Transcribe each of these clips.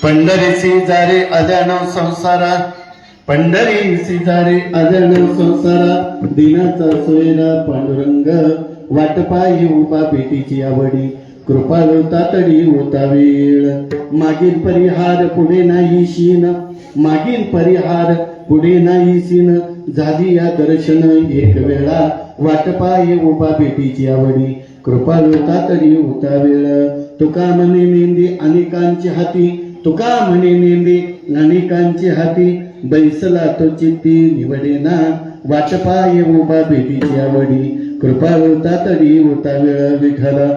पंढरीसी जारे अजानो संसारा, पंढरीसी जारे अजानो संसारा, दिनाचा सोयरा पांडुरंग, वाटपायी उभा भेटीची आवडी, कृपाळू तातडी होता वेळ, मागील परिहार पुढे नाही शीन, मागील परिहार पुढे नाही सीन, झाली या दर्शन एक वेळा, वाटपायी उभा भेटीची आवडी, कृपाळू तातडी होता वेळ, तुका म्हणे मेंदी अनेकांची हाती, तुका म्हणे नेंदी अनेकांची हाती, बैसला तो चित्ती निवडेना, वाटपाय उभा भेटीची आवडी, कृपाळू तातडी होता वेळ विठला.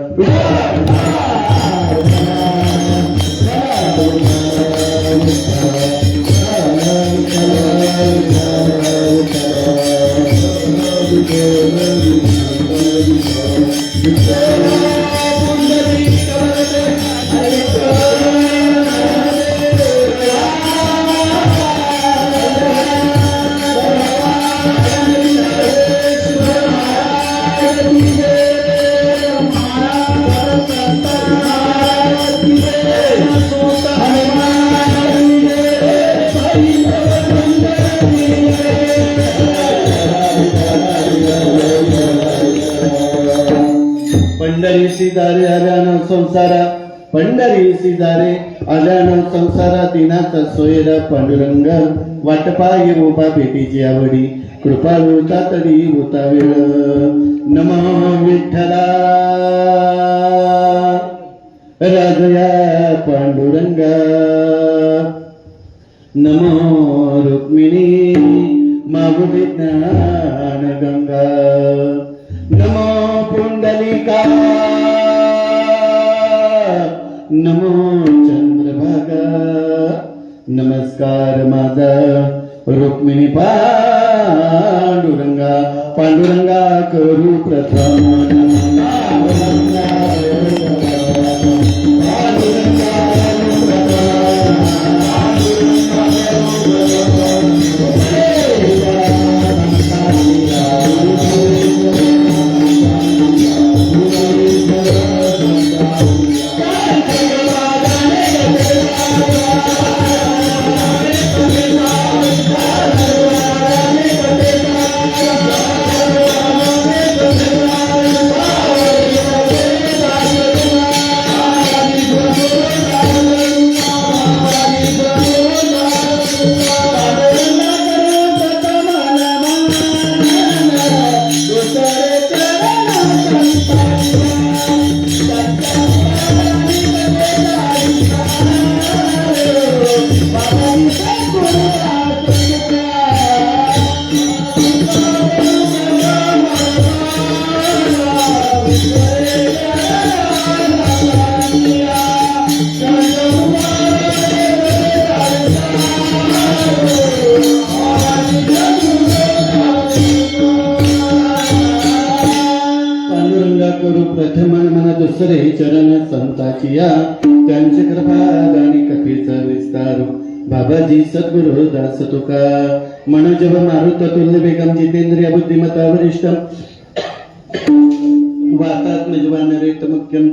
पंढरीसी दारे आल्यानं संसारा, पंढरीसी दारे आल्यानं संसारा, दिनाचा सोयरा पांडुरंग, वाटपाय उभा भेटीची आवडी, कृपाळू तातडी होता वेळ. नमो विठ्ठला राजया पांडुरंगा, नमो रुक्मिणी माऊली ज्ञान गंगा, नमो पुंडलिका, नमो चंद्रभागा, नमस्कार माझा रुक्मिणी पांडुरंगा, पांडुरंगा करू प्रथम दुसरे चरण संताची या त्यांचे कृपादानी कथेचा विस्तार बाबाजी सद्गुरु दास तुका मनोजव मारुत तुल्य बेगम जितेंद्रिय बुद्धिमत्ता वरिष्ठ वातात्मजवान रेत मुख्यम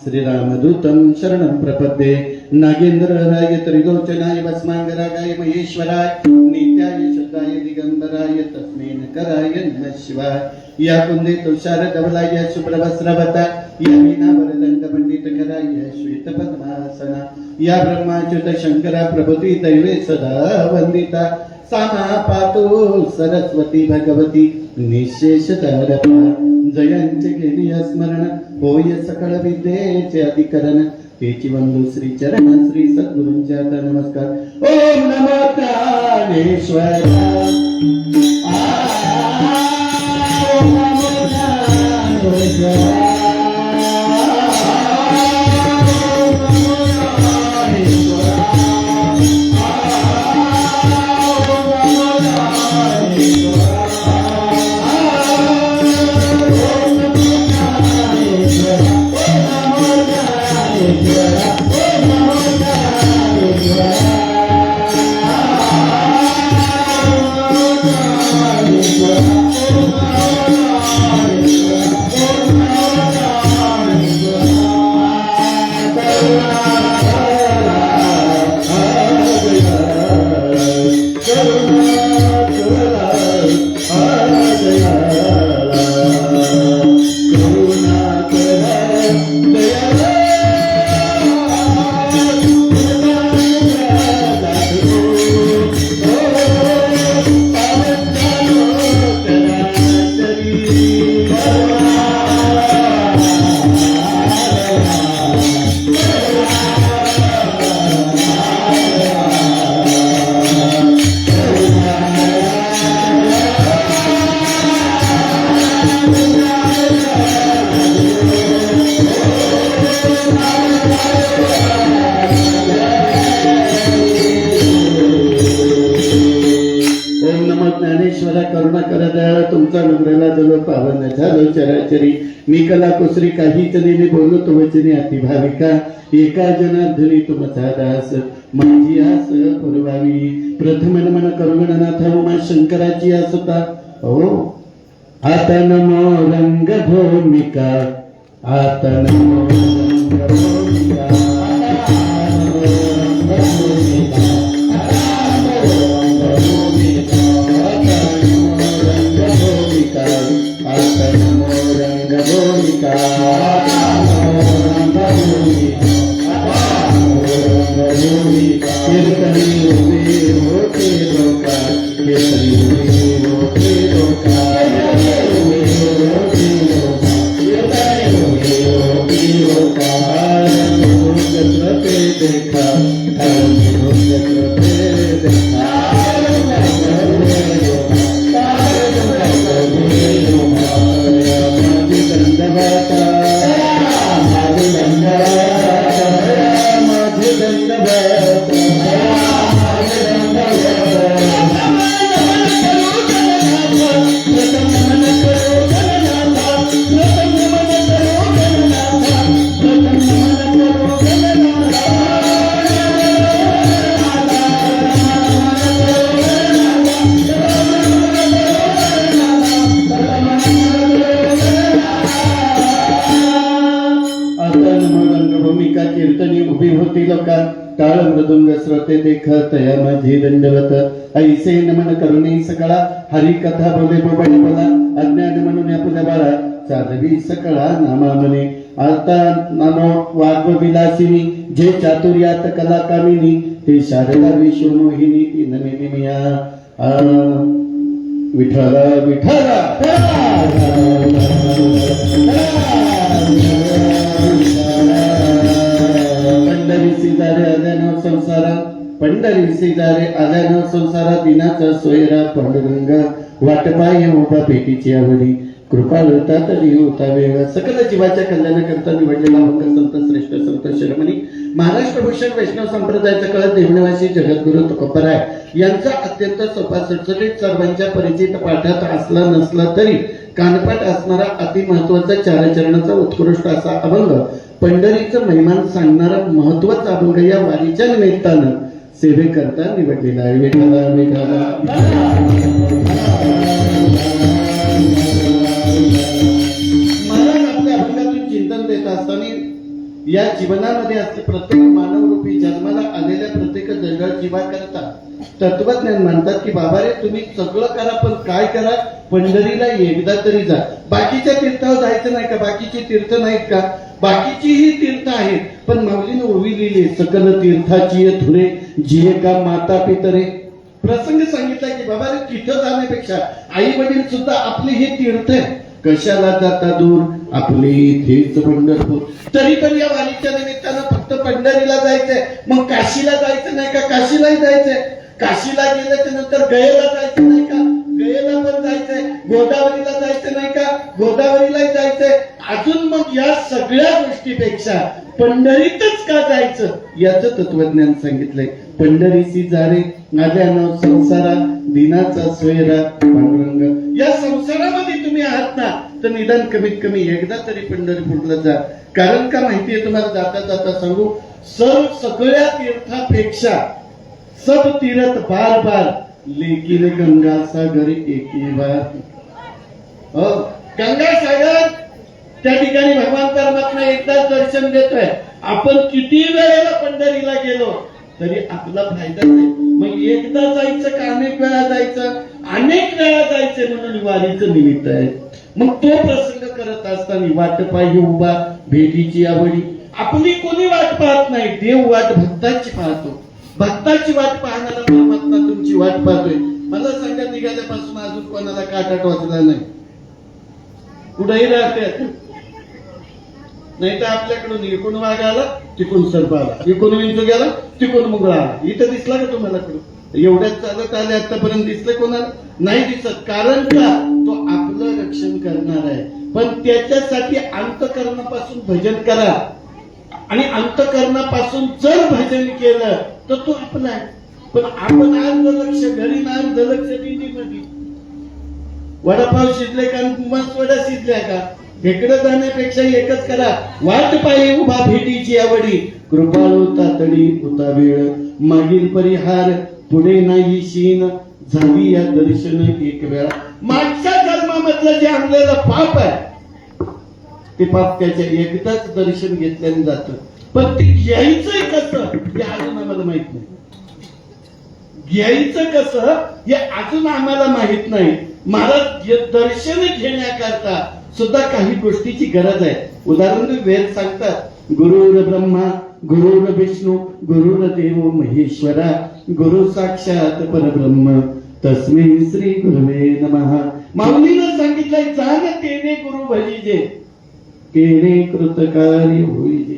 श्रीरामदूतं शरणं प्रपद्ये नागेंद्रराय त्रिलोचनाय भस्मांगरागाय महेश्वराय नित्याय शुद्धाय दिगंबराय तस्मै नकराय नमः शिवाय या कुंदे तुषार धवलाय शुभ्रवस्त्रवता या वीणा वरदंड पंडित कराय श्वेत पद्मासना या ब्रह्माच्युत शंकरा प्रभुती दैवे सदा वंदिता सामा पातु सरस्वती भगवती निशेष जयांचे केली स्मरण होय सकळ विद्येचे अधिकरण तेची वंदू श्री चरण श्री सद्गुरूंचे आता नमस्कार. ओम नमो ज्ञानेश्वराय. ओम नमो ज्ञानेश्वराय. करुणा कर दयाळ तुमचा नम्रला जलो पावन झालो चराचरी मी कला कुसरी काहीच नेने बोललो तो वचने अति भाविका एका जनार्दनी तुमचा दास माझी आस पुरवावी प्रथम नमन करुणनाथ उमा शंकराची आसता हो आता नमो रंग भूमिका आता नमो रंग भूमिका टाळ मृदुंग श्रोते देखत या माझी दंडवत ऐसे नमन करुणे सकळा हरी कथा बोले बोबडी बोला अज्ञान म्हणून आपल्या बाळा साधवी सकळा नामा म्हणे आता नामो वाग्व विलासिनी जे चातुर्यात कला कामिनी ते शारदा विश्वमोहिनी ती नमिनिया विठ्ठला विठ्ठला पंढरी शेजारे आल्यानं संसारा दिनाचा सोयरा पांडुरंग वाटपाय उभा पेटीची आवडी कृपाळता तरी होता वेळ सकल जीवाच्या कल्याणाकरता निवडलेला भक्त संत श्रेष्ठ संत शिरोमणी महाराष्ट्र भूषण वैष्णव संप्रदायाचा कळत देवनिवासी जगद्गुरु तुकोबराय यांचा अत्यंत सोपा सुटसुटीत सर्वांच्या परिचित पाठात असला नसला तरी कानपाट असणारा अति महत्वाचा चारचरणाचा उत्कृष्ट असा अभंग, पंढरीचं महिमान सांगणारा महत्वाचा अभंग या वारीच्या निमित्तानं सेवेकरता निवडलेला आहे. विठ्ठला विठ्ठला महाराज आपल्या अभंगातून चिंतन देत असताना या जीवनामध्ये असले प्रत्येक मानवरूपी जन्माला आलेल्या प्रत्येक जंगल जीवाकरता तत्वज्ञान म्हणतात की बाबा रे तुम्ही सगळं करा पण काय करा, पंढरीला एकदा तरी जा. बाकीच्या तीर्थावर जायचं नाही का? बाकीची तीर्थ नाहीत का? बाकीचीही तीर्थ आहेत, पण माऊलीने ओवी लिहिली सकल तीर्थाची थुरे जिये का माता पितरे. प्रसंग सांगितला की बाबा रे तिथं जाण्यापेक्षा आई वडील सुद्धा आपली हे तीर्थ आहे, कशाला जाता दूर आपले इथेच पंढरपूर. तरी पण या वारीच्या निमित्तानं फक्त पंढरीला जायचंय, मग काशीला जायचं नाही का? काशीलाही जायचंय. काशीला गेल्याच्या नंतर गयेला जायचं नाही का? गयेला पण जायचंय. गोदावरीला जायचं नाही का? गोदावरीला जायचंय. अजून मग या सगळ्या गोष्टीपेक्षा पंढरीतच का जायचं याचं तत्वज्ञान सांगितलंय. पंढरीसी जारे माझ्या नाव संसारा दिनाचा सोयरा पांडुरंग. या संसारामध्ये तुम्ही आहात ना, तर निदान कमीत कमी एकदा तरी पंढरपूरला जा. कारण का माहितीये तुम्हाला, जाता जाता सांगू, सगळ्या तीर्थापेक्षा सब तीर्थ बार बार लेकिन गंगा सागर एक बार. गंगा सागर त्या ठिकाणी भगवान परमात्मा एकदाच दर्शन देतोय. आपण किती वेळेला पंढरीला गेलो तरी आपला फायदा नाही. मग एकदा जायचं का अनेक वेळा जायचं? अनेक वेळा जायचं म्हणून वारीचं निमित्त आहे. मग तो प्रसंग करत असताना वाट पायी उभा भेटीची आवडी. आपली कोणी वाट पाहत नाही, देव वाट भक्ताची पाहतो. भक्ताची वाट पाहणारा परमात्मा तुमची वाट पाहतोय. मला सांगा, निघाल्यापासून अजून कोणाला काटा वाचला नाही? कुठेही राहते नाही तर आपल्याकडून इकडून वाघ आला, तिकडून सर्प आला, इकडून विंचू गेला, तिकडून मुगळा आला. इथं दिसला का तुम्हाला? एवढ्याच चालत आले आतापर्यंत दिसलं कोणाला? नाही दिसत. कारण का? तो आपलं रक्षण करणार आहे. पण त्याच्यासाठी अंतःकरणापासून भजन करा, आणि अंतःकरणापासून जर भजन केलं तर तो आपला आहे. पण आपण आज लक्ष घरी ना, लक्ष दिंडीमध्ये वडापाव शिजले का मस्त वडा शिजल्या का? इकडे जाण्यापेक्षा एकच करा, वाट पायी उभा भेटीची आवडी. कृपाळू तातडी होता वेळ मागील परिहार, पुढे नाही शीन झाली या दर्शन एक वेळा. मागच्या जन्मामधलं जे आणलेलं पाप आहे ते पाप त्याच्या एकदाच दर्शन घेतल्याने जातं. पण ते घ्यायचंय कसं हे अजून आम्हाला माहित नाही. घ्यायचं कसं हे अजून आम्हाला माहित नाही. महाराज दर्शन घेण्याकरता सुद्धा काही गोष्टीची गरज आहे. उदाहरण वेद सांगतात, गुरुर ब्रह्मा गुरुर विष्णू गुरुर देव महेश्वरा गुरु साक्षात परब्रह्म तस्मै श्री गुरुवे नमः. माऊलीनं सांगितलंय, जाण तेने गुरु भजिजे केने कृतकारी होईजे.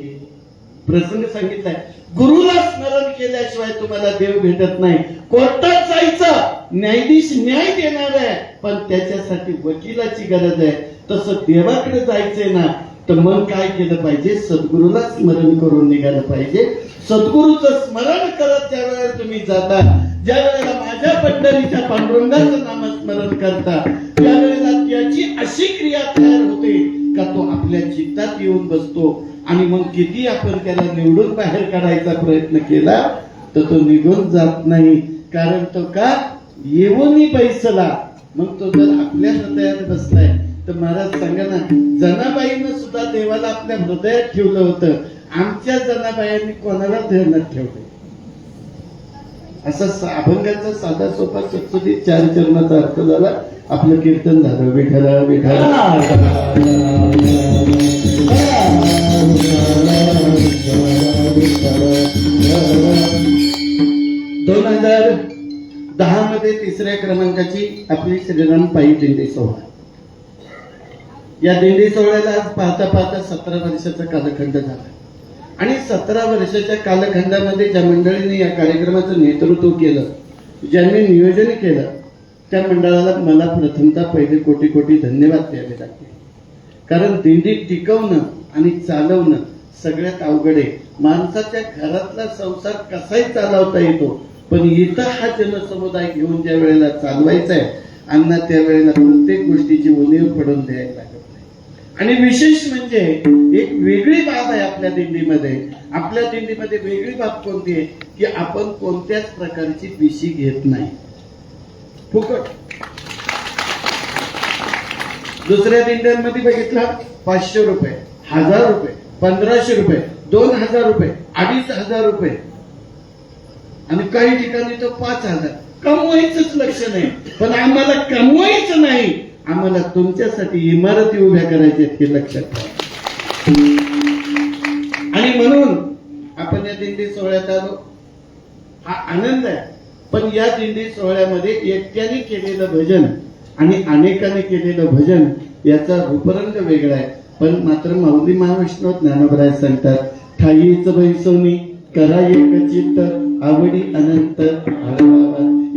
प्रसंग सांगितलाय, गुरुला स्मरण केल्याशिवाय तुम्हाला देव भेटत नाही. कोर्टात जायचं, न्यायाधीश न्याय देणार आहे, पण त्याच्यासाठी वकिलाची गरज आहे. तसं देवाकडे जायचंय ना, तर मग काय केलं पाहिजे? सद्गुरूला स्मरण करून निघालं पाहिजे. सद्गुरूचं स्मरण करत ज्या वेळेला तुम्ही जाता, ज्या वेळेला माझ्या पंढरीच्या पांडुरंगाचं नामस्मरण करता, त्यावेळेला त्याची अशी क्रिया तयार होते का तो आपल्या चित्तात येऊन बसतो. आणि मग किती आपण त्याला निवडून बाहेर काढायचा प्रयत्न केला तर तो निघून जात नाही. कारण तो का येऊनही बैसला. मग तो जर आपल्या हृदयात बसलाय तर महाराज सांगा ना, जनाबाईनं सुद्धा देवाला आपल्या हृदयात ठेवलं होतं. आमच्या जनाबाईंनी कोणाला ध्यानात ठेवलं? असा अभंगाचा साधा सोपा सुटसुटीत चार चरणाचा अर्थ झाला. आपलं कीर्तन झालं. विठ्ठला विठ्ठला 2010 मध्ये 3ऱ्या क्रमांकाची आपली श्रीराम पायी दिंडी सोहळा. या दिंडी सोहळ्याला आज पाहता पाहता 17 वर्षाचा कालखंड झाला. आणि 17 वर्षाच्या कालखंडामध्ये ज्या मंडळीने या कार्यक्रमाचं नेतृत्व केलं, ज्यांनी नियोजन केलं, त्या मंडळाला मला प्रथमतः पहिले कोटी कोटी धन्यवाद द्यावे लागतील. कारण दिंडी टिकवणं आणि चालवणं सगळ्यात अवघड आहे. माणसाच्या घरातला संसार कसाही चालवता येतो, पण इथं हा जनसमुदाय घेऊन ज्या वेळेला चालवायचा आहे, अण्णा त्यावेळेला प्रत्येक गोष्टीची उणीव पडून द्यायला लागत नाही. आणि विशेष म्हणजे एक वेगळी बाब आहे आपल्या दिंडीमध्ये. आपल्या दिंडीमध्ये वेगळी बाब कोणती आहे की आपण कोणत्याच प्रकारची पिशी घेत नाही, फुकट. दुसऱ्या दिंड्यांमध्ये बघितलं 500 रुपये, 1000 रुपये, 1500 रुपये, 2000 रुपये, 2500 रुपये आणि काही ठिकाणी तर 5000. कमवायचंच लक्ष नाही. पण आम्हाला कमवायचं नाही, आम्हाला तुमच्यासाठी इमारती उभ्या करायच्या हे लक्षात ठेवा. आणि म्हणून आपण या दिंडी सोहळ्यात आलो, हा आनंद आहे. पण या दिंडी सोहळ्यामध्ये एकट्याने केलेलं भजन आणि अनेकाने केलेलं भजन याचा रूपरंग वेगळा आहे. पण मात्र माऊली महाविष्णू ज्ञानोबराय सांगतात, ठाईच बैसोनी करा एक चित्त आवडी अनंत.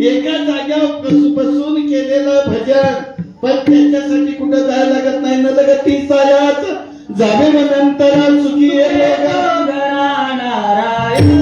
एका जाग्यावर बसून केलेलं भजन, पण त्याच्यासाठी कुठं जायला लागत नाही. न लगती साऱ्याच जावे नंतर सुखी नारायण.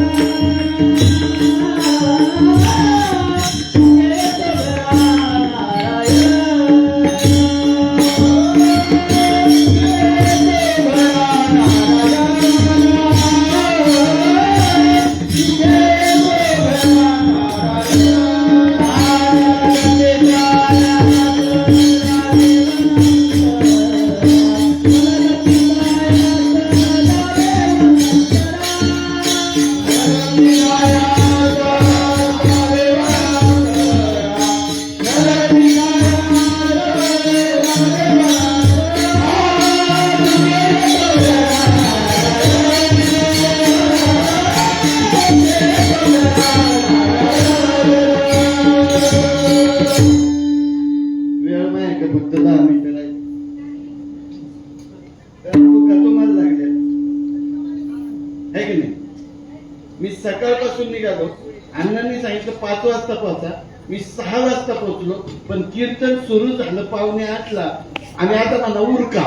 मी सकाळपासून निघालो, अण्णांनी सांगितलं 5 वाजता पोहोचा, मी 6 वाजता पोहोचलो. पण कीर्तन सुरू झालं 7:45ला आणि आता मला उरका.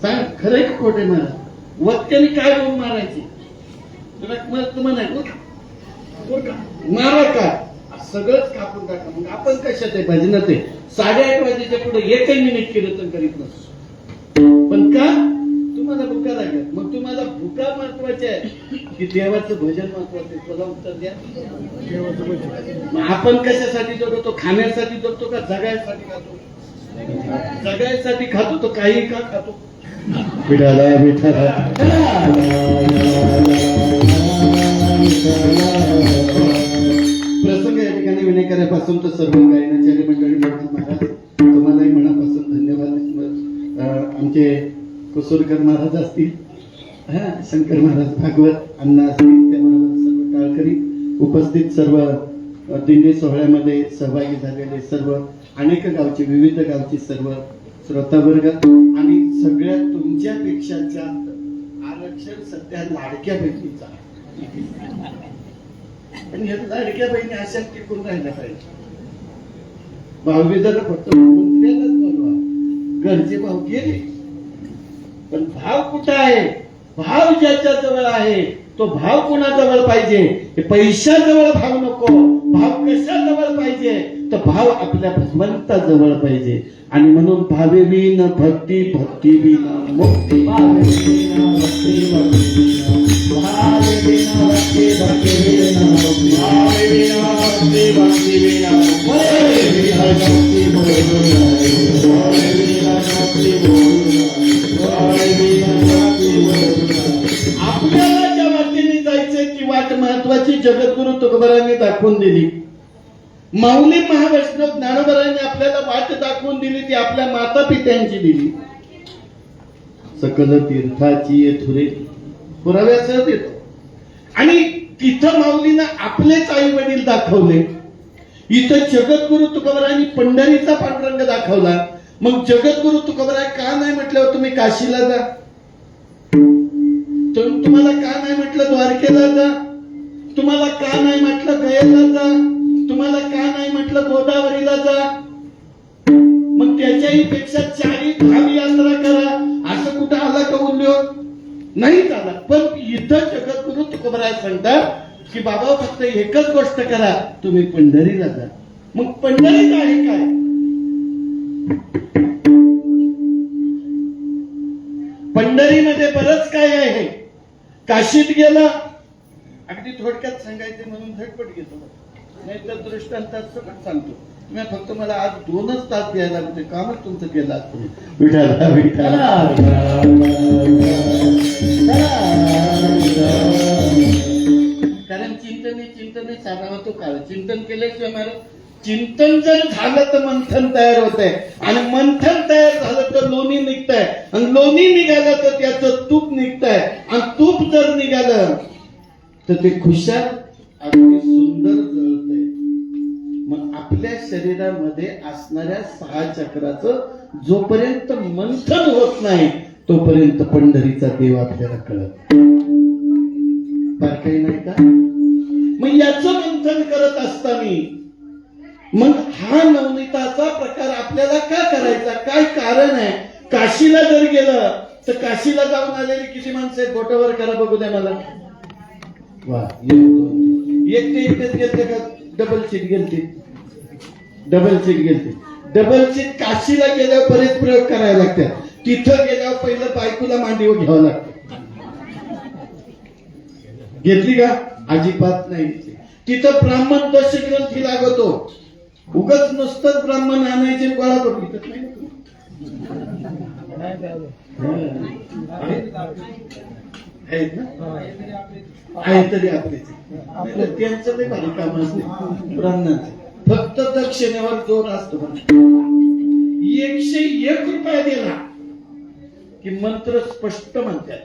सांग खरंय का खोटे? महाराज वक्त्याने काय बोल मारायची? तुम्हाला मारा का सगळंच कापून टाका. मग आपण कशात आहे भजनात आहे? 8:30 वाजेच्या पुढे 1 मिनिट कीर्तन करीत नसतो. पण का? तुम्हाला भुका लागत. मग तुम्हाला भुका महत्वाची आहे की देवाचं भजन महत्वाचं आहे? तुला उत्तर द्या. मग आपण कशासाठी जगतो? खाण्यासाठी जगतो का जगायसाठी खातो? जगायसाठी खातो तर काही का खातो? विठाला विठाला. प्रसंग या ठिकाणी विनेकऱ्यापासून तर सर्व गायनाचार्य मंडळी महाराज तुम्हालाही मनापासून धन्यवाद. आमचे कुसुरकर महाराज असतील, शंकर महाराज भागवत, अण्णा असतील, त्याबरोबर सर्व टाळकरी उपस्थित, सर्व दिंडी सोहळ्यामध्ये सहभागी झालेले सर्व अनेक गावचे, विविध गावचे सर्व श्रोतावर्ग आणि सगळ्यात तुमच्यापेक्षा जास्त आरक्षण सध्या लाडक्या बहिणीचा. पण या लाडक्या बहिणी अशा टिकून राहिला पाहिजे. भाऊबीजाला फक्त मंत्र्यालाच बोलवा, घरचे भाऊ गेले. पण भाव कुठं आहे? भाव ज्याच्या जवळ आहे तो भाव कुणाजवळ पाहिजे? हे पैशाजवळ भाव नको. भाव कशाजवळ पाहिजे? तर भाव आपल्या भगवंताजवळ पाहिजे. आणि म्हणून भावे विन भक्ती, भक्ती विन मुक्ती. भावे विन भक्ती, भक्ती विन भावे विन भक्ती, भक्ती विन मुक्ती. भावे विन भक्ती, भक्ती विन भावे विन भक्ती बोलू. भावे विन भक्ती बोलू. भावे विन भक्ती बोलू. आपल्याला ज्या वाटेने जायचे ती वाट महत्वाची जगद्गुरु तुकोबारांनी दाखवून दिली. माऊली महावैष्णव ज्ञानोबरांनी आपल्याला वाट दाखवून दिली, ती आपल्या माता पित्यांची दिली. सकल तीर्थाची येथुरे पुराव्यासह देतो. आणि तिथं माऊलीनं आपलेच आई वडील दाखवले. इथं जगद्गुरु तुकोबारांनी पंढरीचा पांडुरंग दाखवला. मग जगद्गुरु तुकोबाराय का नाही म्हटल्यावर तुम्ही काशीला जा? तुम्हाला का नाही म्हटलं द्वारकेला जा? तुम्हाला का नाही म्हटलं गयेला जा? तुम्हाला का नाही म्हटलं गोदावरीला जा? मग त्याच्याही पेक्षा 4 धाम यात्रा करा, असं कुठं आला का उल्लेख? नाही झाला. पण इथं जगद्गुरु तुकोबाराय सांगतात की बाबा फक्त एकच गोष्ट करा, तुम्ही पंढरीला जा. मग पंढरीत आहे काय? पंढरीमध्ये बरंच काय आहे. काशीत गेला, अगदी थोडक्यात सांगायचे म्हणून झटपट घेतो, नाही तर दृष्टांतात सगळं सांगतो. मी फक्त मला आज 2च तास द्यायला लागते, कामच तुमचं केलं आज तुम्ही. विठाला विठाला कारण चिंतने साधावा तो काळ. चिंतन केल्याशिवाय महाराज, चिंतन जर झालं तर मंथन तयार होत आहे, आणि मंथन तयार झालं तर लोणी निघतंय, आणि लोणी निघालं तर त्याचं तूप निघतंय, आणि तूप जर निघालं तर ते खुशाल अगदी सुंदर जळतंय. मग आपल्या शरीरामध्ये असणाऱ्या 6 चक्राचं जोपर्यंत मंथन होत नाही तोपर्यंत पंढरीचा देव आपल्याला कळत बारकाई नाही का? मग याचं मंथन करत असताना मग हा नवनीताचा प्रकार आपल्याला का करायचा? काय कारण आहे? काशीला जर गेलं तर काशीला जाऊन आलेली किती माणसं आहेत? बोटावर करा बघू द्या मला. वा, एकटेच गेलते का? डबल सीट गेलते. डबल सीट गेलते. डबल सीट काशीला गेल्यावर बरेच प्रयोग करायला लागतात. तिथं गेल्यावर पहिलं बायकोला मांडीवर घ्यावं लागतं. घेतली का? अजिबात नाही. तिथं ब्राह्मण दशग्रंथी लागतो. उगाच नुसतंच ब्राह्मण आणायचे गोळा करून घेतात नाही. आहेत ना? आहे तरी आपले त्यांचं ते भारी काम असते ब्राह्मणांचे. फक्त दक्षिणेवर जोर असतो. 101 रुपये दिला की मंत्र स्पष्ट म्हणतात.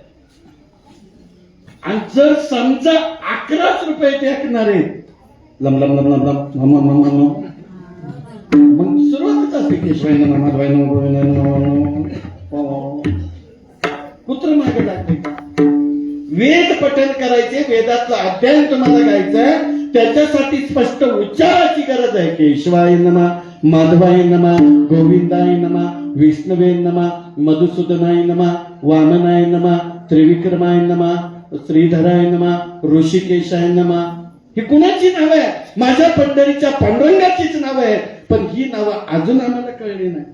आणि जर समजा 11 रुपये टाकणार आहेत, lump lump lump lump lump lump lump lump, मग सुरुवातच असते केशवाय नमः माधवाय नमः कुत्र मागे लागते. वेद पठन करायचे, वेदातलं अध्ययन तुम्हाला घ्यायचंय, त्याच्यासाठी स्पष्ट उच्चाराची गरज आहे. केशवाय नमः माधवाय नमः गोविंदाय नमः विष्णवे नमः मधुसूदनाय नमः वामनाय नमः त्रिविक्रमाय नमः श्रीधराय नमः ऋषिकेशाय नमः. ही कुणाची नाव आहे? माझ्या पंढरीच्या पांडुरंगाचीच नाव आहे. पण ही नावं अजून आम्हाला कळली नाही.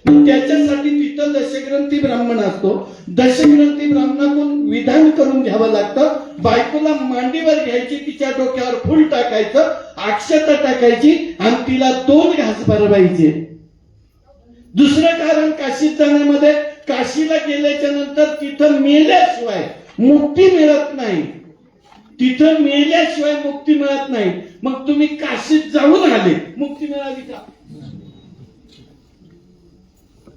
त्याच्यासाठी तिथं दशग्रंथी ब्राह्मण असतो. दशग्रंथी ब्राह्मणाकडून विधान करून घ्यावं लागतं. बायकोला मांडीवर घ्यायची, तिच्या डोक्यावर फुल टाकायचं, अक्षता टाकायची, आणि तिला 2 घास भरवायचे. दुसरं कारण काशीत जाण्यामध्ये, काशीला गेल्याच्या नंतर तिथं मेल्याशिवाय मुक्ती मिळत नाही. तिथं मेल्याशिवाय मुक्ती मिळत नाही. मग तुम्ही काशीत जाऊन आले, मुक्ती मिळाली का?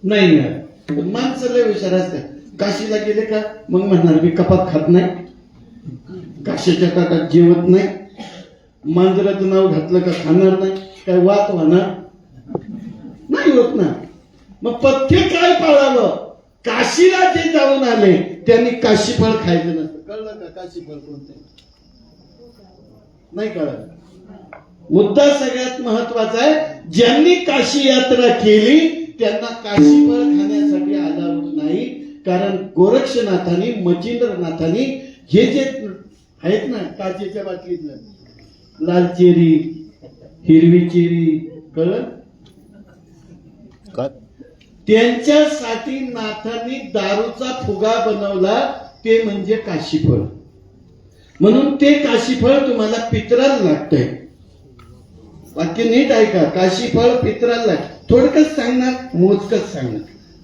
नाही मिळाली. माणसं लय हुशार असतात. काशीला गेले का मग म्हणणार मी कपात खात नाही, काशीच्या ताटात जेवत नाही, मांजराचं नाव घातलं का खाणार नाही, काय वात होणार नाही होत ना. मग पथ्य काय पाळावं? काशीला जे जाऊन आले त्यांनी काशीफळ खायचं नसतं. कळलं का? काशीफळ कोणतं नाही कळलं. मुद्दा सगळ्यात महत्वाचा आहे. ज्यांनी काशी यात्रा केली त्यांना काशीफळ खाण्यासाठी अलाउड नाही. कारण गोरक्षनाथांनी, मचिंद्रनाथांनी हे जे आहेत ना, काचेच्या बाटलीतलं लाल चेरी, हिरवी चेरी, कळलं? त्यांच्यासाठी नाथांनी दारूचा फुगा बनवला, ते म्हणजे काशीफळ. म्हणून ते काशीफळ तुम्हाला पितराला लागतंय. वाक्य नीट ऐका. काशीफळ पितराला लागतं. थोडकच सांगणार, मोजकच सांगणार.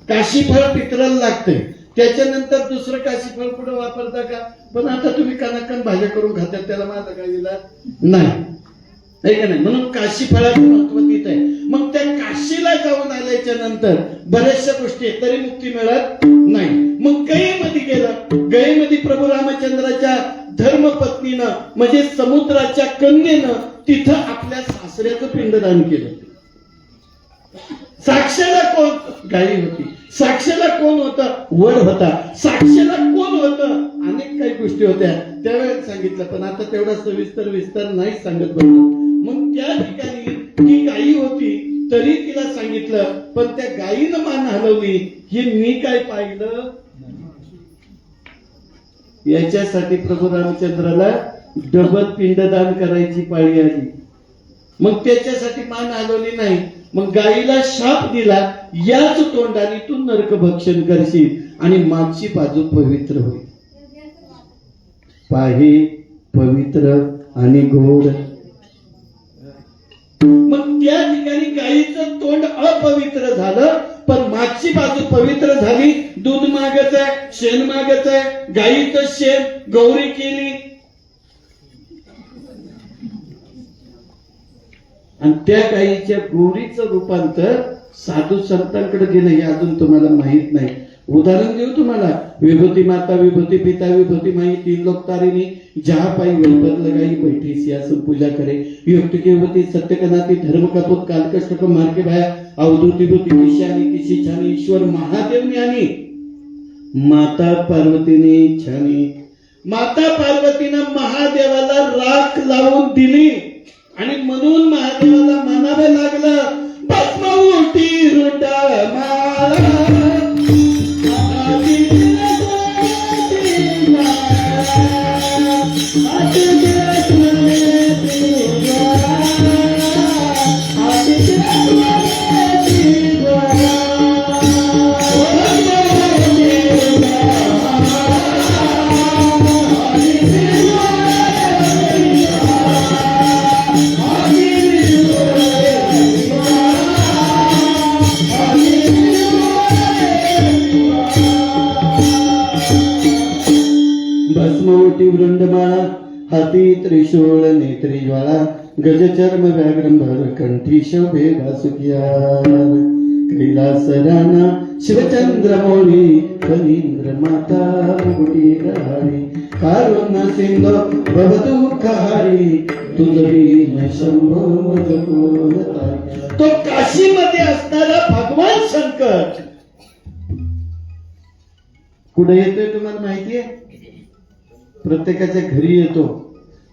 काशीफळ पितराला लागतंय. त्याच्यानंतर दुसरं काशीफळ पुढे वापरता का? पण आता तुम्ही कणाकण भाज्या करून खात्यात, त्याला माझा काय दिला नाही, आहे का नाही? म्हणून काशीफळाचं महत्व तिथं आहे. मग त्या काशीला जाऊन आल्याच्या नंतर बऱ्याचशा गोष्टी आहेत, तरी मुक्ती मिळत नाही. मग गयेमध्ये गेलं. गयेमध्ये प्रभू रामचंद्राच्या धर्मपत्नीनं म्हणजे समुद्राच्या कन्येनं तिथं आपल्या सासऱ्याचं पिंडदान केलं. साक्षीला कोण? गाई होती. साक्षीला कोण होता? वड होता. साक्षीला कोण होतं? अनेक काही गोष्टी होत्या, त्यावेळेस सांगितलं. पण आता तेवढा विस्तार नाही सांगत बरोबर. मग त्या ठिकाणी ती गाई होती, तरी तिला सांगितलं. पण त्या गायीनं मान हलवली. हे मी काय पाहिलं? याच्यासाठी प्रभू रामचंद्राला डबल पिंडदान करायची पाळी आली. मग त्याच्यासाठी मान हलवली नाही. मग गाईला शाप दिला, याच तोंडाने तू नरक भक्षण करशील आणि मागची बाजू पवित्र होईल. पाहे पवित्र आणि गोड. मग त्या ठिकाणी गाईचं तोंड अपवित्र झालं, पण मागची बाजू पवित्र झाली. दूध मागच आहे, शेण मागच आहे, गाईचं शेण गौरी केली आणि त्या गाईच्या गौरीचं रूपांतर साधू संतांकडे गेलं. हे अजून तुम्हाला माहित नाही. उदाहरण देऊ तुम्हाला. विभूती माता, विभूती पिता, विभूती माई, 3 लोक तारिणी, जहा पाई वैपर लगाई बैठी सियासन पूजा करे, युक्त के होती सत्य कनाती धर्म कपूत काल कष्ट को मार के भाया अवधूति भूति किशानी किसी छानी ईश्वर महादेव ज्ञानी. माता पार्वतीने छानी. माता पार्वतीनं महादेवाला राख लावून दिली आणि म्हणून महादेवाला म्हणावे लागलं, भस्मवटी रुंडामाळा भस्मवटी वृंडमाळा हाती त्रिशूळ नेत्री ज्वाळा गजचर्म व्याघ्रंभर कंठी शोभे वासुकियार कैलास राणा शिवचंद्र मौली फणींद्र माता मुकुटी गहारी कारुण्य सिंह भवदुःखहारी तुझी शंभो जगोदताई. तो काशीमध्ये असणारा भगवान शंकर कुठे येतोय तुम्हाला माहितीये? प्रत्येकाच्या घरी येतो.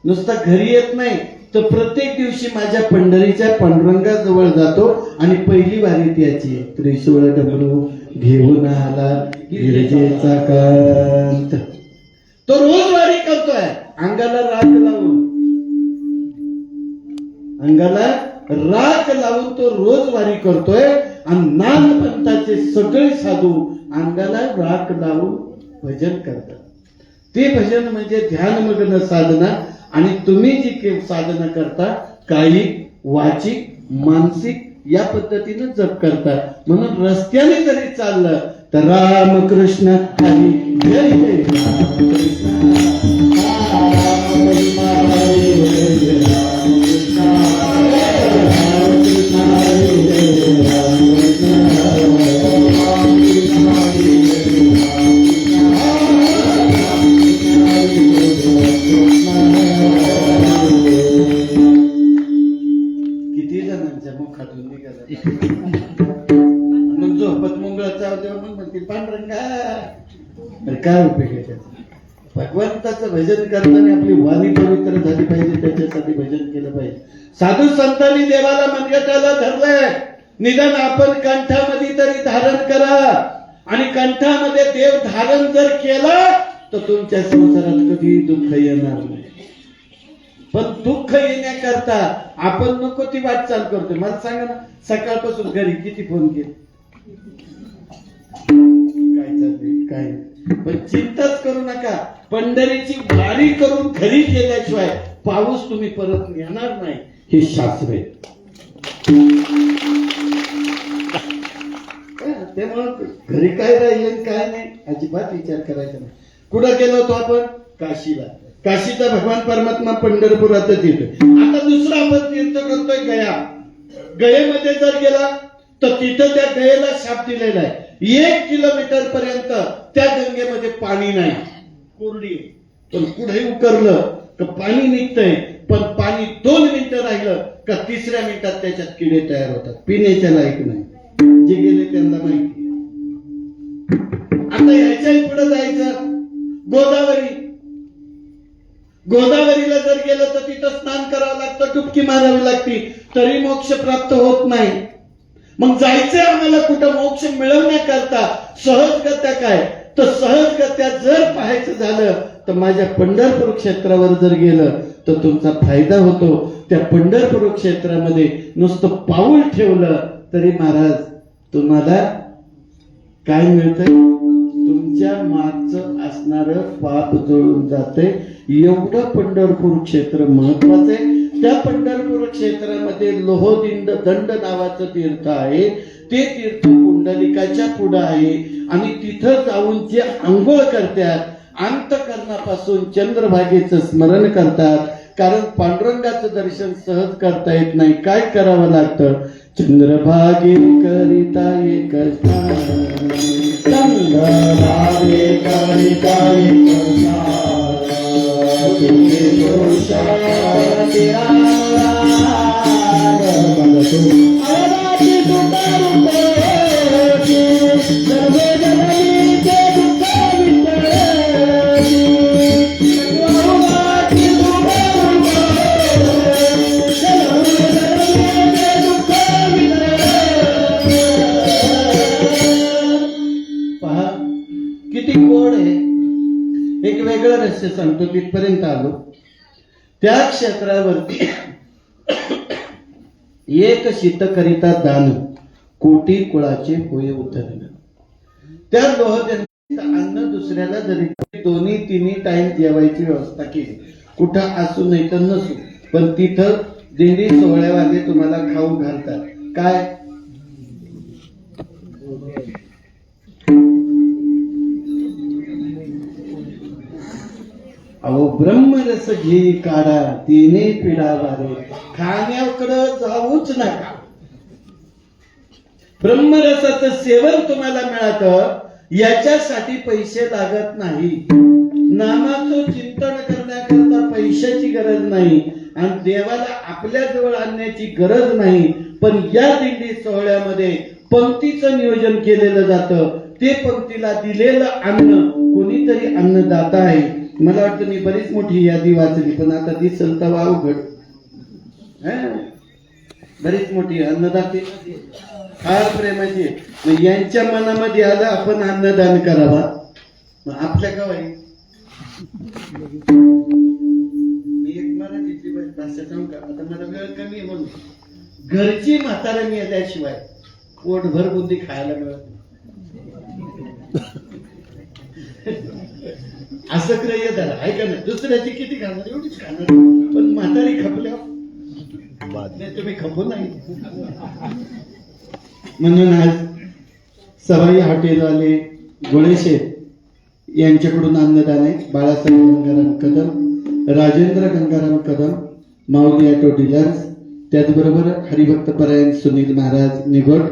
नुसता घरी येत नाही तर प्रत्येक दिवशी माझ्या पंढरीच्या पांडुरंगाजवळ जातो आणि पहिली वारी त्याची. त्रिशूळ डमरू घेऊन आला गिरजेचा कांत. तो रोज वारी करतोय अंगाला राख लावून. अंगाला राख लावून तो रोज वारी करतोय. आणि नाथपंथाचे सगळे साधू अंगाला राख लावून भजन करतात. ते भजन म्हणजे ध्यानमग्न साधना. आणि तुम्ही जी साधना करता कायिक, वाचिक, मानसिक या पद्धतीने जप करता. म्हणून रस्त्याने जरी चाललं तर रामकृष्ण हरी जय जय मग झोपत मंगळाचा मग म्हणते पांडुरंगा. काय उपयोग आहे त्याचा? भगवंताचं भजन करताना आपली वाणी पवित्र झाली पाहिजे, त्याच्यासाठी भजन केलं पाहिजे. साधू संतांनी देवाला मनगटाला धरलंय. निदान आपण कंठामध्ये तरी धारण करा. आणि कंठामध्ये देव धारण जर केलं तर तुमच्या संसारात कधी दुःख येणार नाही. पण दुःख येण्याकरता आपण नको ती वाटचाल करतोय. मला सांगा ना, सकाळपासून घरी किती फोन केले, काय चाललंय काय. पण चिंताच करू नका. पंढरीची वारी करून घरी गेल्याशिवाय पाऊस तुम्ही परत येणार नाही, हे शास्त्र आहे. त्यामुळं घरी काय राहिलं काय नाही अजिबात विचार करायचा नाही. कुठं गेलो होतो आपण? काशीला. काशीचा भगवान परमात्मा पंढरपुरातच येतोय. आता दुसरा आपण तीर्थ करतोय गया. गयेमध्ये जर गेला तर तिथं त्या गयेला शाप दिलेला आहे. 1 किलोमीटर पर्यंत त्या गंगेमध्ये पाणी नाही, कोरडी. पण पुढे उकरलं तर पाणी निघतंय. पण पाणी 2 मिनिटं राहिलं का 3ऱ्या मिनिटात त्याच्यात किडे तयार होतात. पिण्याच्या लायक नाही. जे गेले त्यांना माहिती. आता ह्याच्याही पुढे जायचं गोदावरी. गोदावरीला जर गेलं तर तिथं स्नान करावं लागतं, डुबकी मारावी लागते, तरी मोक्ष प्राप्त होत नाही. मग जायचंय आम्हाला कुठं मोक्ष मिळवण्याकरता सहजगत्या काय तर सहजगत्या जर पाहायचं झालं तर माझ्या पंढरपूर क्षेत्रावर जर गेलं तर तुमचा फायदा होतो. त्या पंढरपूर क्षेत्रामध्ये नुसतं पाऊल ठेवलं तरी महाराज तुम्हाला काय मिळतंय? तुमच्या मागचं असणारं पाप जळून जाते. एवढं पंढरपूर क्षेत्र महत्वाचं आहे. त्या पंढरपूर क्षेत्रामध्ये लोहदिंड दंड नावाचं तीर्थ आहे. ते तीर्थ पुंडलिकाच्या पुढे आहे आणि तिथं जाऊन जे आंघोळ करतात अंतकरणापासून चंद्रभागेचं स्मरण करतात. कारण पांडुरंगाचं दर्शन सहज करता येत नाही. काय करावं लागतं? चंद्रभागे करिता एक चंद्रभागे करिता किती गोड आहे. एक वेगळं रहस्य सांगतो. तिथपर्यंत आलो. त्या क्षेत्रावरती एक शीत करिता दान कोटी कुळाचे होय उतरण. त्या लोहदंडाचं अन्न दुसऱ्याला जरी दोन्ही तिन्ही टाइम जेवायची व्यवस्था केली, कुठं असू नाही तर नसू, पण तिथं दिंडी सोहळ्यावाले तुम्हाला खाऊ घालतात. काय? अहो ब्रह्मरस घे काढा तिने पिढावारे. खाण्याकडं जाऊच नका. ब्रह्मरसाचं सेवन तुम्हाला मिळतं याच्यासाठी पैसे लागत नाही. नामाचं चिंतन करण्याकरता पैशाची गरज नाही आणि देवाला आपल्या जवळ आणण्याची गरज नाही. पण या दिंडी सोहळ्यामध्ये पंक्तीचं नियोजन केलेलं जातं. ते पंक्तीला दिलेलं अन्न कोणीतरी अन्नदाता आहे. मला वाटतं मी बरीच मोठी यादी वाचली पण आता दिसल तर अवघड. बरीच मोठी अन्नदाते फार प्रेमाची. मग यांच्या मनामध्ये आलं आपण अन्नदान करावा. मग आपल्या गावाई मी एक मराठीची भाषा सांगू का? आता मला वेळ कमी आहे म्हणून घरची म्हातारा मिळाल्याशिवाय पोटभर बुद्धी खायला मिळत असं ग्रह्य झालं आहे का नाही? दुसऱ्याची किती खाणार? एवढीच खाणार. पण म्हातारी खपल्या तुम्ही खपू नाही. म्हणून आज सवाई हॉटेलवाले गोळेशेठ यांच्याकडून अन्नदान आहे. बाळासाहेब गंगाराम कदम, राजेंद्र गंगाराम कदम, माऊली ऑटो डीलर्स, त्याचबरोबर हरिभक्त परायण सुनील महाराज निगोड,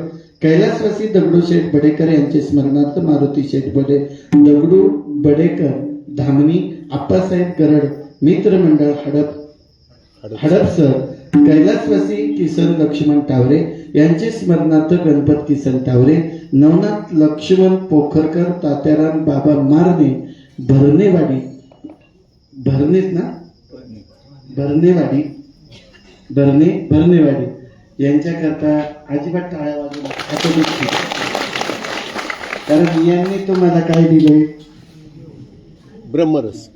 कैलासवासी दगडू शेठ बडेकर यांचे स्मरणार्थ मारुती शेठ दगडू बडेकर धामणी, आप्पासाहेब गरड मित्रमंडळ हडपसर, कैलासवासी किसन लक्ष्मण टावरे यांचे स्मरणार्थ गणपत किसन टावरे, नवनाथ लक्ष्मण पोखरकर, तात्याराम बाबा मारणे, भरणेवाडी भरणेच ना भरणेवाडी यांच्याकरता अजिबात टाळ्या वाजवू नका. कारण यांनी तुम्हाला काय दिलंय? ब्रह्मरस.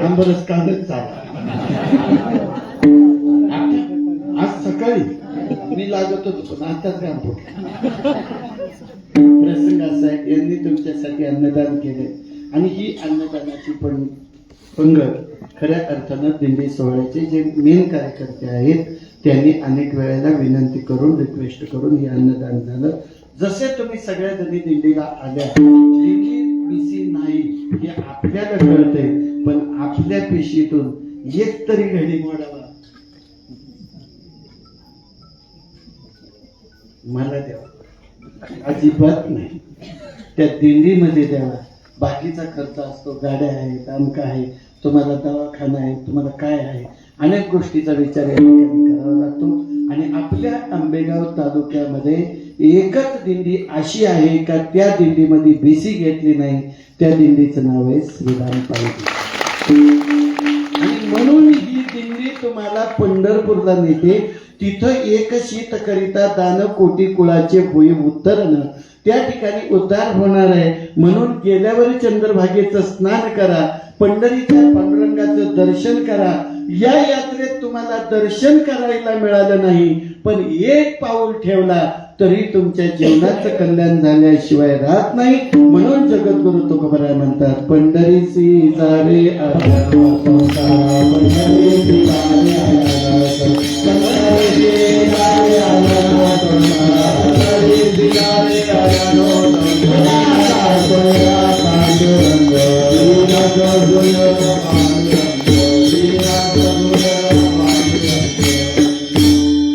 आंबरस काढत चाला. आज सकाळी मी लागत होतो पण आताच काम प्रसंग असा आहे. यांनी तुमच्यासाठी अन्नदान केले आणि ही अन्नदानाची पण पंगत खऱ्या अर्थानं दिंडी सोहळ्याचे जे मेन कार्यकर्ते आहेत त्यांनी अनेक वेळेला विनंती करून रिक्वेस्ट करून हे अन्नदान झालं. जसे तुम्ही सगळ्या जणी दिंडीला आल्या, दिंडी पिशी नाही हे आपल्याला कळतंय, पण आपल्या पिशीतून एक तरी घडी मोडावा मला द्यावा. अजिबात नाही. त्या दिंडीमध्ये द्यावा. बाकीचा खर्च असतो, गाड्या आहेत, अमका आहे, तुम्हाला दवाखाना आहे, तुम्हाला काय आहे, अनेक गोष्टीचा विचार या ठिकाणी करावा लागतो. आणि आपल्या आंबेगाव तालुक्यामध्ये एकच दिंडी अशी आहे का त्या दिंडीमध्ये बीसी घेतली नाही. त्या दिंडीचं नाव आहे श्रीराम पालखी. आणि म्हणून ही दिंडी तुम्हाला पंढरपूरला नेते. तिथं एक शीत करिता दान कोटी कुळाचे होई उत्तरण. त्या ठिकाणी उद्धार होणार आहे. म्हणून गेल्यावर चंद्रभागेचं स्नान करा, पंढरीच्या पांडुरंगाचं दर्शन करा. या यात्रेत तुम्हाला दर्शन करायला मिळालं नाही, पण एक पाऊल ठेवला तरी तुमच्या जीवनाचं कल्याण झाल्याशिवाय राहत नाही. म्हणून जगद्गुरु तुकोबराय म्हणतात, पंढरीसी जारे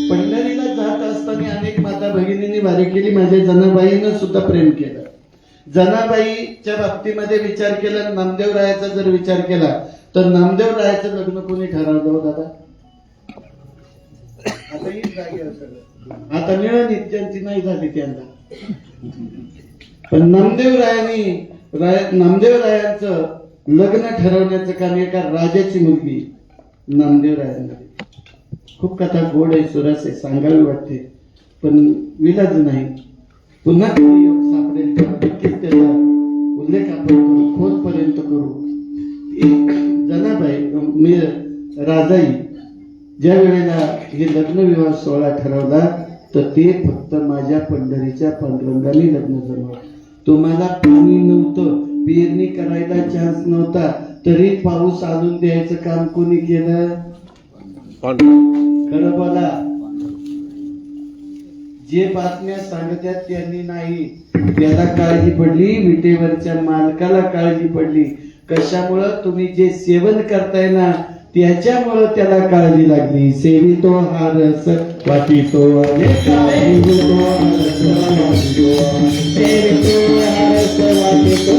पंढरीला जात असताना अनेक माता भगिनींनी वारी केली. माझ्या जनाबाईनं सुद्धा प्रेम केलं. जनाबाईच्या बाबतीमध्ये विचार केला, नामदेव रायाचा जर विचार केला तर नामदेव रायाचं लग्न कोणी ठरवलं हो दादा? आता ही जागेवर सगळं आता मिळून इतक्यांची नाही झाली त्यांना. पण नामदेव रायांचं लग्न ठरवण्याचं काम एका राजाची मुलगी नामदेव रायांमध्ये. खूप कथा गोड आहे, सुरस आहे, सांगावी वाटते, पण विलाज नाही. पुन्हा योग सापडेल तेव्हा नक्कीच त्याचा उल्लेख आपण करू, खोदपर्यंत करू. जनाबाई मी राजाई ज्या वेळेला हे लग्न विवाह सोहळा ठरवला तर ते फक्त माझ्या पंढरीच्या पांडुरंगाने लग्न जमवलं. तुम्हाला पाणी नव्हतं, पेरणी करायला चान्स नव्हता, तरी पाऊस आणून द्यायचं काम कोणी केलं? खरं बोला. जे बातम्या सांगतात त्यांनी नाही, त्याला काळजी पडली, विटेवरच्या मालकाला काळजी पडली. कशामुळं? तुम्ही जे सेवन करताय ना त्याच्यामुळं त्याला काळजी लागली. सेवितो हारस वाटितो सेवितो हारस वाटितो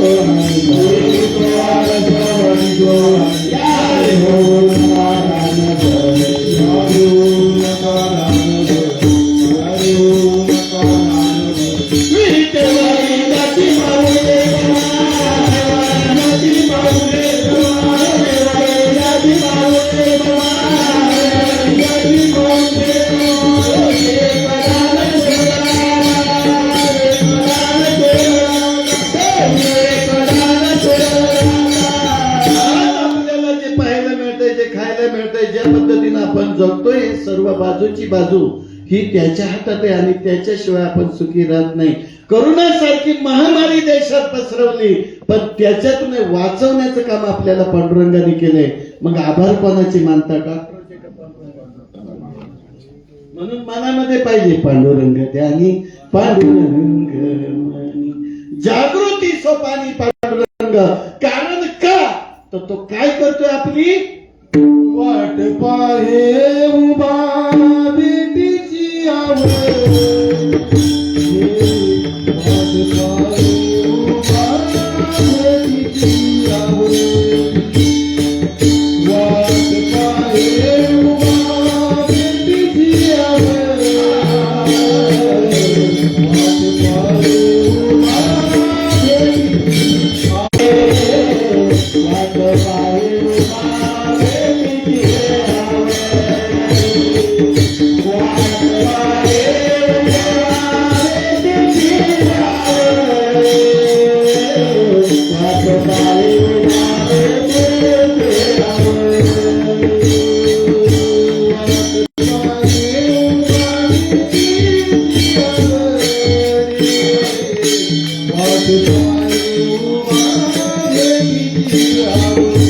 आपण जगतोय. सर्व बाजूची बाजू ही त्याच्या हातात आहे आणि त्याच्याशिवाय आपण सुखी राहत नाही. करोनासारखी महामारी देशात पसरवली, पण त्याच्यातून वाचवण्याचं काम आपल्याला पांडुरंगाने केलंय. मग आभार कोणाची मानता? डॉक्टरचे का पांडुरंग? म्हणून मनामध्ये पाहिजे पांडुरंग त्यानी पांडुरंग जागृती सोपानी पांडुरंग. कारण का? तर तो काय करतोय? आपली वाट पाहे उभा बेटीची आवड.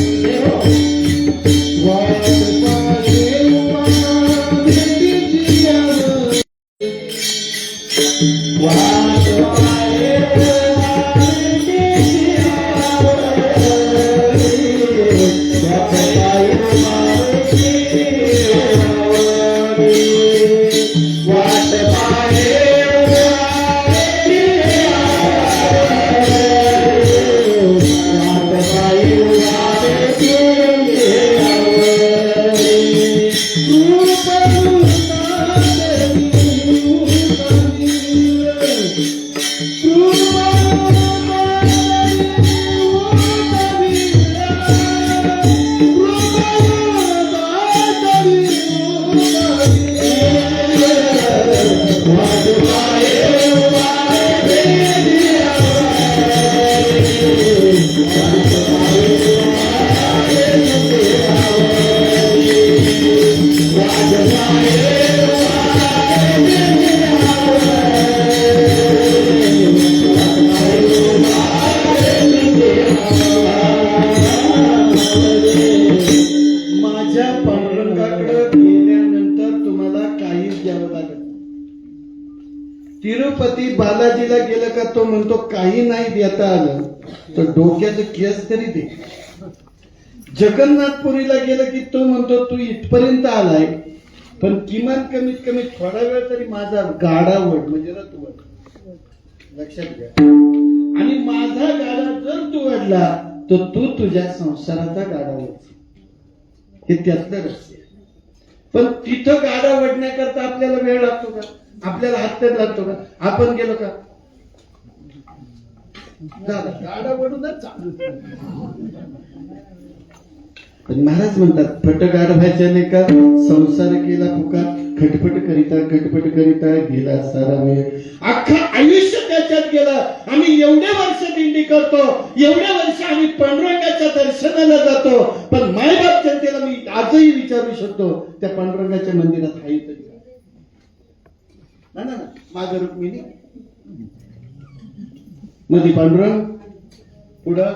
Yeah. माझ्या पांडुरंगाकडे गेल्यानंतर तुम्हाला काहीच द्यावं लागत. तिरुपती बालाजीला गेलं का तो म्हणतो काही नाही देता आलं तर डोक्याचं केस तरी दे. जगन्नाथपुरीला गेलं की तो म्हणतो तू इथपर्यंत आलाय पण किमान कमीत कमी थोडा वेळ तरी माझा गाडा वड म्हणजे रथ वड. लक्षात घ्या. आणि माझा गाडा जर तू वडला तर तू तुझ्या संसाराचा गाडा वड. हे त्यातलं रहस्य. पण तिथं गाडा वडण्याकरता आपल्याला वेळ लागतो का? आपल्याला हात लागतो का? आपण गेलो का गाडा वडूनच चालू. पण महाराज म्हणतात फट गाढवाच्याने का संसार केला फुका खटपट करिता गेला सारा वेळ. अख्खं आयुष्य त्याच्यात गेलं. आम्ही एवढे वर्ष दिंडी करतो, एवढे वर्ष आम्ही पांडुरंगाच्या दर्शनाला जातो, पण मायबाप जनतेला मी आजही विचारू शकतो त्या पांडुरंगाच्या मंदिरात आहे तरी ना माग रुक्मिणी मध्ये पांडुरंग पुढं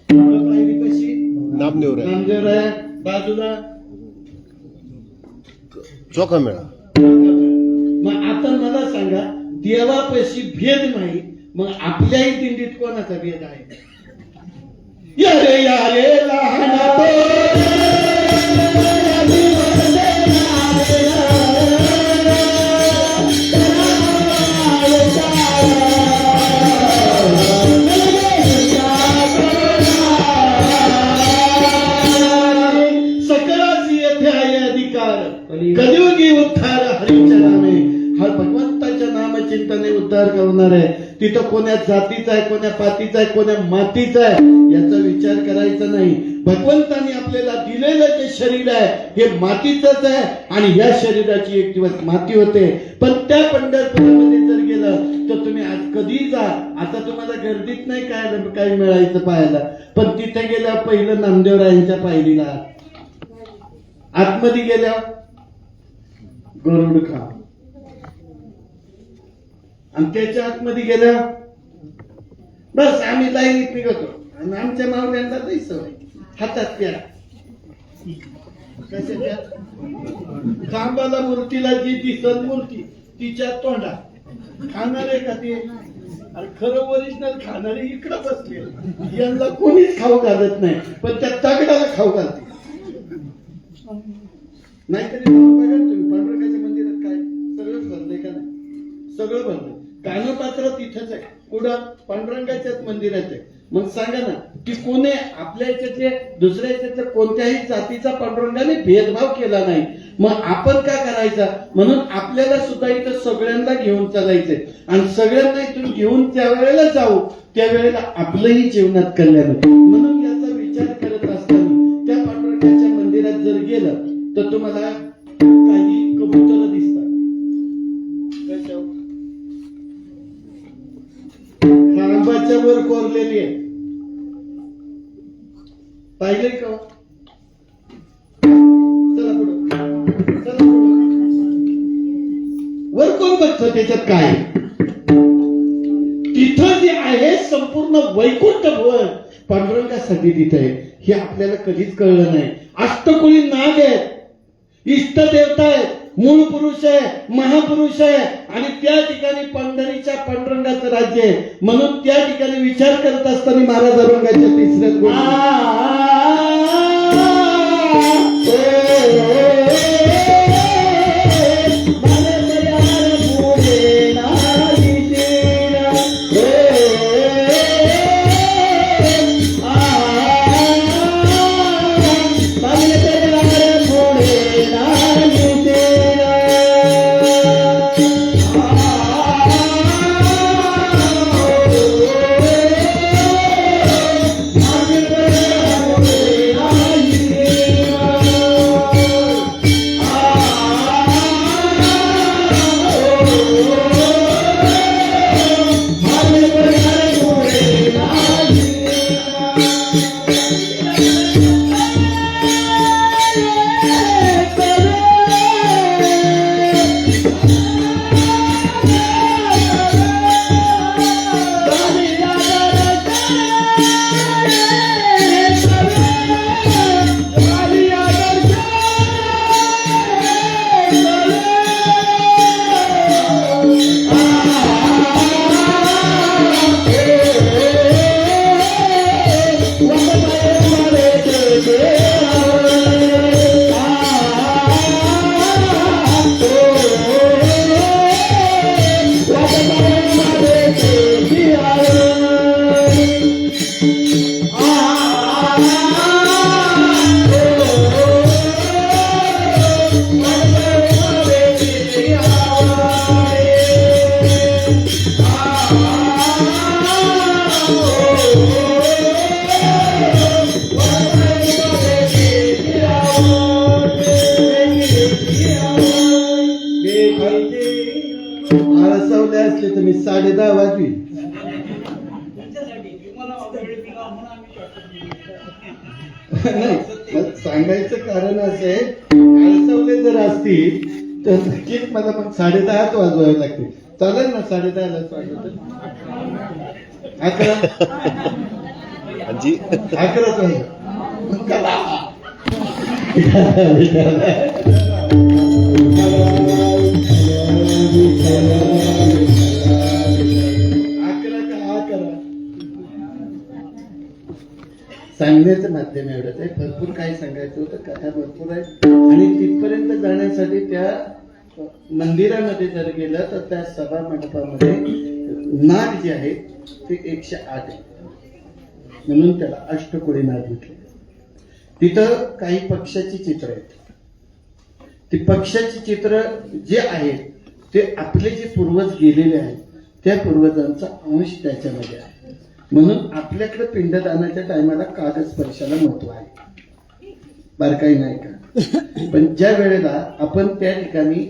पाहिली कशी नामदेव आहे बाजूला चोखा मेळा. मग आता मला सांगा देवापाशी भेद नाही मग आपल्याही दिंडीत कोणाचा भेद आहे? यारे यारे लहाना कलियुगी उद्धार हरीच्या नामे. हा भगवंताच्या नामचिंतने उद्धार करणार आहे. तिथं कोण्या जातीचा आहे, कोण्या पातीचा आहे, कोण्या मातीचा आहे याचा विचार करायचा नाही. भगवंताने आपल्याला दिलेलं जे शरीर आहे हे मातीचंच आहे आणि या शरीराची एक दिवस माती होते. पण त्या पंढरपुरामध्ये जर गेलं तर तुम्ही आज कधी जा. आता तुम्हाला गर्दीत नाही काय मिळायचं पाहायला, पण तिथे गेल्या पहिलं नामदेवरायांच्या पायरीला आतमध्ये गेल्यावर गरुड खा आणि त्याच्या आतमध्ये गेल्या बस आम्ही लाईनीत निघतो. आणि आमच्या मावल्यांना नाही सवय हातात प्या कशा खांबाला मूर्तीला जी दिसल मूर्ती तिच्या तोंडा खाणारे का ते आणि खरं ओरिजिनल खाणारे इकडं बसले. यांना कोणीच खाऊ घालत नाही पण त्या तगडाला खाऊ घालते. नाहीतरी बघा तुम्ही पांडुरंगाच्या मंदिरात काय सगळंच भरलंय का नाही? सगळं भरलंय. कानपात्र तिथंच आहे. कुठं? पांडुरंगाच्याच मंदिरात आहे. मग सांगा ना की कोणी आपल्या याच्यातले दुसऱ्या याच्यातल्या कोणत्याही जातीचा पांडुरंगाने भेदभाव केला नाही. मग आपण काय करायचा? म्हणून आपल्याला सुद्धा इथं सगळ्यांना घेऊन चालायचंय आणि सगळ्यांना इथून घेऊन त्या वेळेला जाऊ त्यावेळेला आपलंही जीवनात कल्याण. म्हणून याचा विचार करत असताना त्या पांडुरंगाच्या मंदिरात जर गेलं तर तुम्हाला काही कबूतर दिसतात. खांबाच्या वर कोरलेली आहे. पाहिलंय का? चला पुढं चला पुढं. वर कोण बघतो त्याच्यात काय? तिथं जे आहे संपूर्ण वैकुंठ भवन पांडुरंगासाठी तिथे आहे. हे आपल्याला कधीच कळलं नाही. अष्टकुळी नाग आहेत, इष्ट देवता आहे, मूळ पुरुष आहे, महापुरुष आहे आणि त्या ठिकाणी पंढरीच्या पांडुरंगाचं राज्य आहे. म्हणून त्या ठिकाणी विचार करत असताना महाराज औरंगाच्या तिसऱ्याच नाही, मग सांगायचं कारण असं आहे, आळसवले जर असतील तर नक्कीच मला पण 10:30 वाजवावे लागतील. चालेल ना 10:30 वाजवत? 11 वाजता सांगण्याचं माध्यम एवढंच आहे. भरपूर काही सांगायचं होतं, कथा भरपूर आहे. आणि तिथपर्यंत जाण्यासाठी त्या मंदिरामध्ये जर गेलं तर त्या सभा मंडपामध्ये नाग जे आहे ते 108 आहे, म्हणून त्याला अष्टकोळी नाग म्हटले. तिथं काही पक्षाची चित्र आहेत. ती पक्षाची चित्र जे आहेत ते आपले जे पूर्वज गेलेले आहेत त्या पूर्वजांचा अंश त्याच्यामध्ये आहे. म्हणून आपल्याकडे पिंडदानाच्या टायमाला कागद स्पर्शाला महत्व आहे, बारकाई नाही का. पण ज्या वेळेला आपण त्या ठिकाणी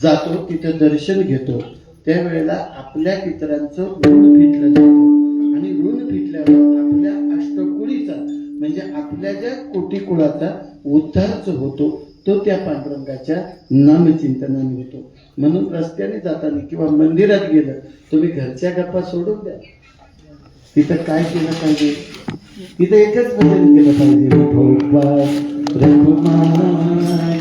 जातो, तिथं दर्शन घेतो, त्यावेळेला आपल्या पितरांचं ऋण फिटलं जातं. आणि ऋण फिटल्यावर आपल्या अष्टकुळीचा म्हणजे आपल्या ज्या कोटी कुळाचा उद्धार जो होतो तो त्या पांडुरंगाच्या नामचिंतनाने होतो. म्हणून रस्त्याने जाताना किंवा मंदिरात गेलं तुम्ही घरच्या गप्पा सोडून द्या. तिथं काय केलं पाहिजे? तिथं एकच भजन केलं पाहिजे, विठोबा रघुमाई